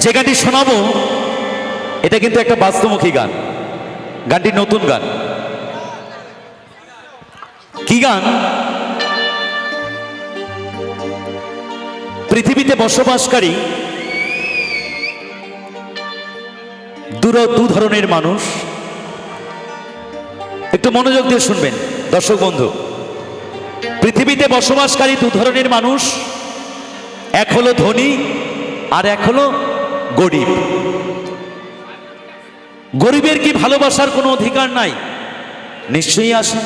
যে গানটি শোনাবো এটা কিন্তু একটা বাস্তবমুখী গান। গানটি নতুন গান। কি গান? পৃথিবীতে বসবাসকারী দু ধরনের মানুষ। একটু মনোযোগ দিয়ে শুনবেন দর্শক বন্ধু। পৃথিবীতে বসবাসকারী দু ধরনের মানুষ, এক হলো ধনী আর এক হলো গরিব। গরিবের কি ভালোবাসার কোনো অধিকার নাই? নিশ্চয়ই আছে।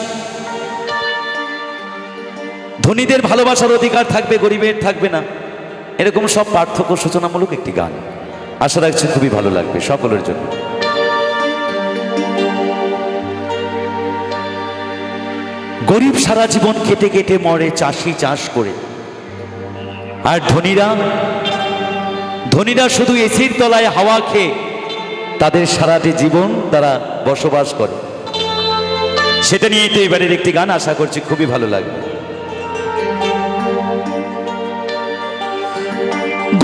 ধনীদের ভালোবাসার অধিকার থাকবে, গরিবের থাকবে না, এরকম সব পার্থক্য সূচনামূলক একটি গান। আশা রাখছি খুবই ভালো লাগবে সকলের জন্য। গরিব সারা জীবন খেটে খেটে মরে, চাষি চাষ করে। আর ধনীরা শুধু এসির তলায় হাওয়া খেয়ে তাদের সারাটি জীবন তারা বসবাস করে। সেটা নিয়েই তো এবারের একটি গান। আশা করছি খুবই ভালো লাগবে।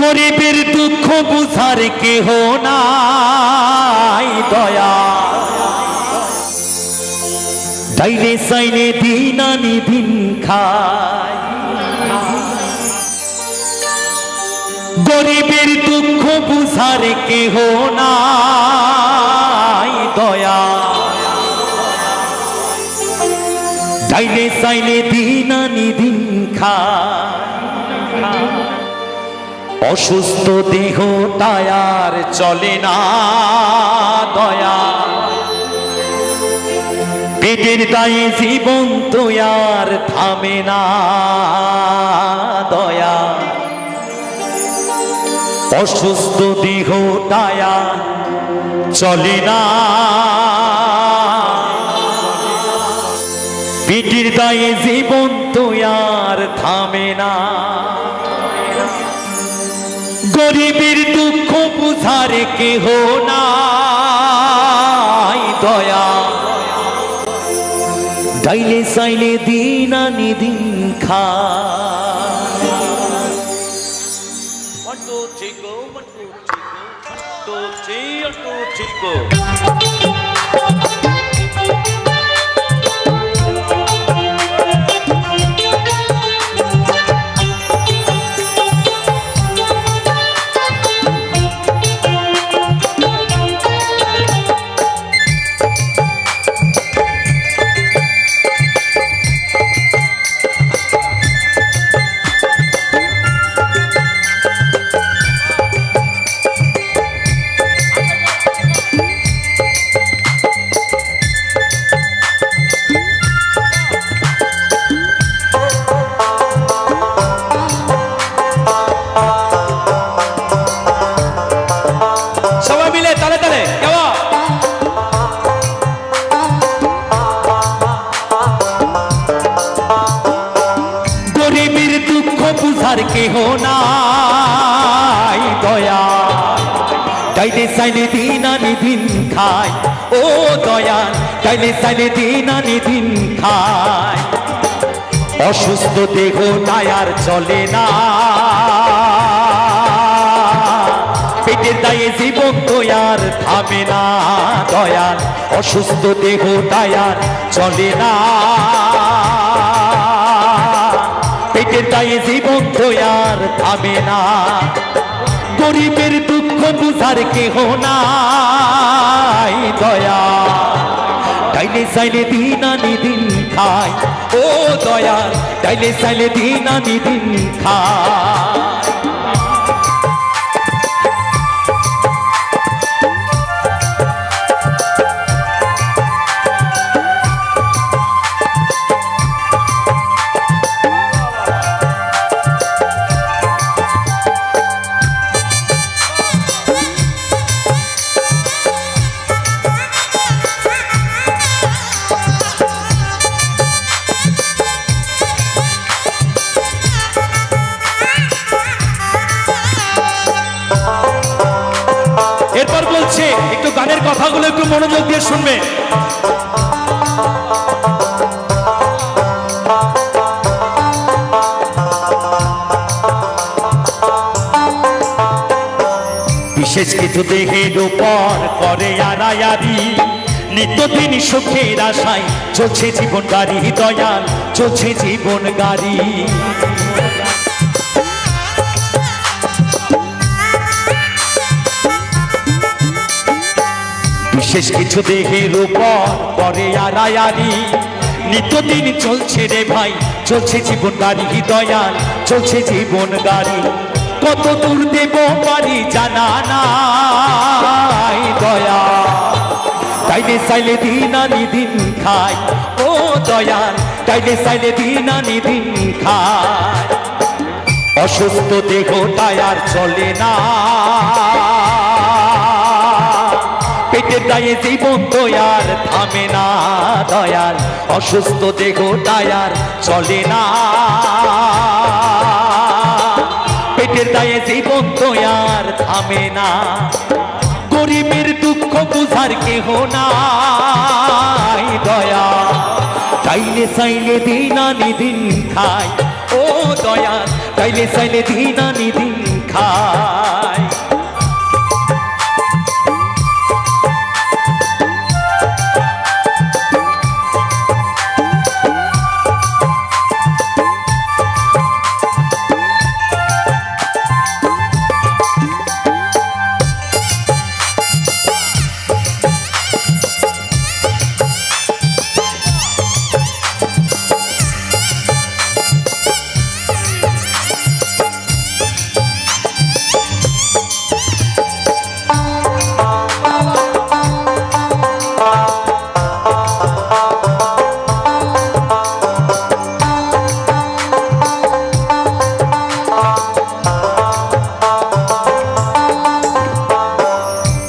গরিবের দুঃখ বুঝার কেহ নাই দয়া, ডাইনে সাইনে দিন আনি দিন খায়। গরিবের দুঃখ বুঝার কেহ নাই দয়া, ডাইনে সাইনে দিন আনি দিন খায়। অসুস্থ দেহ টায়ার চলে না দয়া, পেটের দায়ে জীবন তো আর থামে না দয়া। অসুস্থ দেহ টায়ার চলে না, পেটের দায়ে জীবন তো আর থামে না। গরিবের দুঃখ বুঝার কেহ নাই দয়া, ডাইলে সাইলে দিন আনি দিন খায়। বুঝার কেহ নাই দয়া, ডাইনে সাইনে দিন আনি দিন খায়। ও দয়া, ডাইনে সাইনে দিন আনি দিন খায়। অসুস্থ দেহ টায়ার চলে না, পেটের দায়ে জীবন তো আর থামে না দয়া। অসুস্থ দেহ টায়ার চলে না, পেটের দায়ে জীবন তো আর থামে না। গরিবের দুঃখ বুঝার কেহ নাই দয়া, ডাইনে সাইলে দিন আনি দিন খায়। ও দয়া, ডাইনে সাইলে দিন আনি দিন খায়। এরপর বলছে একটু গানের কথাগুলো একটু মনোযোগ দিয়ে শুনবে। বিশেষ কিছু দেহের উপর করে আড়ায়ারি, নিত্যদিন সুখের আশায় চলছে জীবন গাড়ি, দয়াল চলছে জীবন গাড়ি। বিশেষ কিছু দেহের উপর করে আড়ায়ারি, নিত্যদিন চলছে রে ভাই, চলছে জীবন গাড়ি, দয়াল চলছে জীবন গাড়ি। কত দূর দেব পারি জানা নাই দয়া, তাইলে চাইলে দিন আনি দিন খাই, ও দয়াল তাইলে চাইলে দিন আনি দিন খাই। অসুস্থ দেহটায় আর চলে না, পেটের দায়ে জীবন তো আর থামে না দয়াল, অসুস্থ দেহটায় আর চলে না, পেটের দায়ে জীবন তো আর থামে না। গরিবের দুঃখ বুঝার কেহ নাই দয়া, চাইলে চাইলে দিন আনি দিন খাই, ও দয়াল চাইলে চাইলে দিন আনি দিন খাই।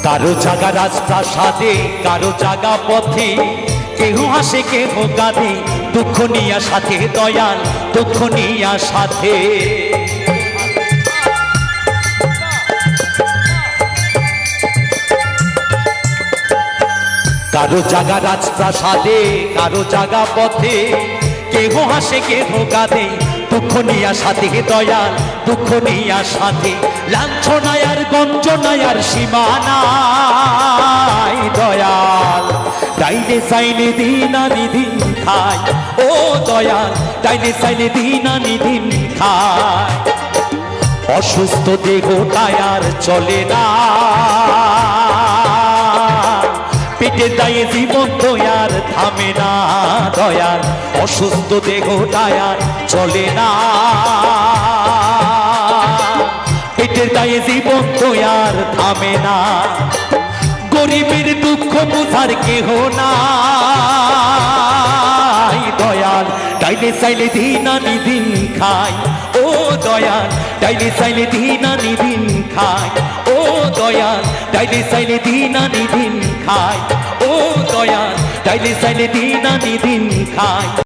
কারো জাগা রাজপ্রাসাদে, কারো জাগা পথে, কেহ হাসে কেহ কাঁদে, দুঃখ নিয়া সাথে দয়াল দুঃখ নিয়া সাথে। কারো জাগা রাজপ্রাসাদে, কারো জাগা পথে, কেহ হাসে কেহ কাঁদে, দুঃখ নিয়া সাথে দয়াল দুঃখ নিয়া সাথে। লাঞ্ছনায় আর গঞ্জনায় আর সীমানায় দয়াল, তাইলে চাইলে দিন আনি দিন খাই, ও দয়াল তাইলে চাইলে দিন আনি দিন খাই। অসুস্থ দেহটায় আর চলে না, পেটের দায়ে জীবন তো আর থামে না দয়াল, অসুস্থ দেহটায় আর চলে না, পেটের দায়ে জীবন তো আর থামে না। গরিবের দুঃখ বুঝার কেহ নাই দয়াল, তাইলে চাইলে দিন আনি দিন খাই, ও দয়াল তাইলে চাইলে দিন আনি দিন খাই, ও দয়াল তাইলে চাইলে দিন আনি দিন খাই, ও দয়াল তাইলে চাইলে দিন আনি দিন খাই।